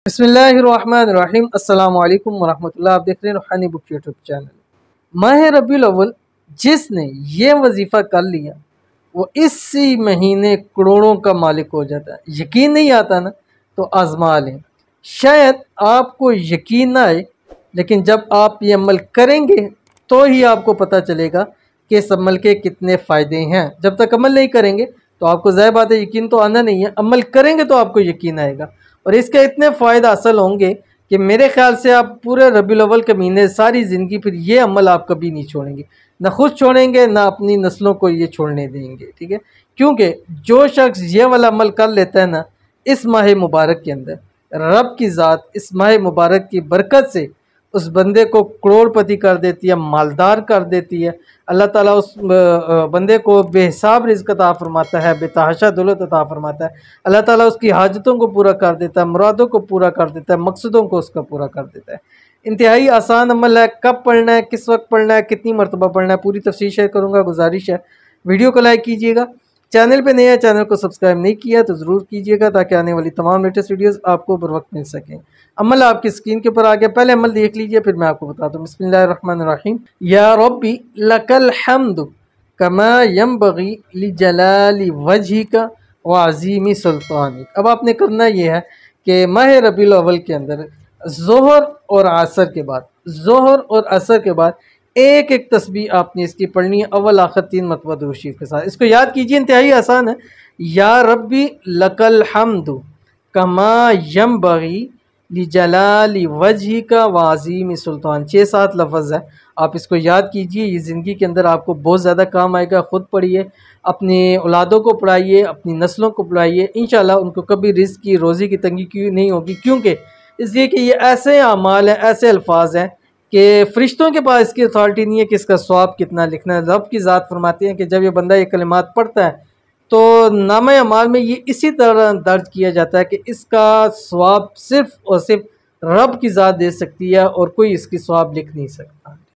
बिस्मिल्लाहिर्रहमानिर्रहीम। अस्सलाम वालेकुम वरहमतुल्लाह। आप देख रहे हैं रूहानी बुक यूट्यूब चैनल। माह रबीउल अव्वल जिसने ये वजीफ़ा कर लिया वो इसी महीने करोड़ों का मालिक हो जाता है। यकीन नहीं आता ना तो आजमा लें, शायद आपको यकीन ना आए, लेकिन जब आप ये अमल करेंगे तो ही आपको पता चलेगा कि इस अमल के कितने फ़ायदे हैं। जब तक अमल नहीं करेंगे तो आपको ज़ाहिर बात है यकीन तो आना नहीं है, अमल करेंगे तो आपको यकीन आएगा और इसके इतने फ़ायदे हासिल होंगे कि मेरे ख्याल से आप पूरे रबीउल अव्वल के महीने सारी ज़िंदगी फिर ये अमल आप कभी नहीं छोड़ेंगे, ना खुद छोड़ेंगे ना अपनी नस्लों को ये छोड़ने देंगे। ठीक है, क्योंकि जो शख्स ये वाला अमल कर लेता है ना इस माह मुबारक के अंदर, रब की ज़ात इस माह मुबारक की बरकत से उस बंदे को करोड़पति कर देती है, मालदार कर देती है। अल्लाह ताला उस बंदे को बेहिसाब रिज़्क़ अता फरमाता है, बेतहाशा दौलत अता फरमाता है। अल्लाह ताला उसकी हाजतों को पूरा कर देता है, मुरादों को पूरा कर देता है, मकसदों को उसका पूरा कर देता है। इंतहाई आसान अमल है। कब पढ़ना है, किस वक्त पढ़ना है, कितनी मरतबा पढ़ना है, पूरी तफसील शेयर करूँगा। गुजारिश है वीडियो को लाइक कीजिएगा, चैनल पे नए हैं चैनल को सब्सक्राइब नहीं किया तो ज़रूर कीजिएगा ताकि आने वाली तमाम लेटेस्ट वीडियोस आपको बर वक्त मिल सकें। अमल आपकी स्क्रीन के ऊपर आ गया, पहले अमल देख लीजिए फिर मैं आपको बताता हूँ। बिस्मिल्लाहिर्रहमानिर्रहीम। या रब्बी लकल हम्दु कमा यंबगी लिजलाली वजहिका व अज़ीमी सुल्तानिक। अब आपने करना ये है कि माह रबीउल अव्वल के अंदर ज़ोहर और असर के बाद, ज़ोहर और असर के बाद एक एक तस्बीह आपने इसकी पढ़नी है, अव्वल आखिर 3 मरतबा दुरूद शरीफ के साथ। इसको याद कीजिए, इंतहाई आसान है। या रब्बी लकल हम्दु कमा यंबगी लिजलाली वजहिका व अज़ीमी सुल्तान। 6-7 लफ्ज़ है, आप इसको याद कीजिए, ये ज़िंदगी के अंदर आपको बहुत ज़्यादा काम आएगा। ख़ुद पढ़िए, अपने औलादों को पढ़ाइए, अपनी नस्लों को पढ़ाइए, इंशाल्लाह उनको कभी रिज़्क़ की रोज़ी की तंगी क्यों नहीं होगी। क्योंकि इसलिए कि ये ऐसे अमाल हैं, ऐसे अल्फाज हैं कि फ़रिश्तों के पास इसकी अथॉरिटी नहीं है कि इसका सवाब कितना लिखना है। रब की ज़ात फरमाती हैं कि जब ये बंदा ये कलिमात पढ़ता है तो नामे अमाल में ये इसी तरह दर्ज किया जाता है कि इसका सवाब सिर्फ़ और सिर्फ रब की ज़ात दे सकती है और कोई इसकी सवाब लिख नहीं सकता।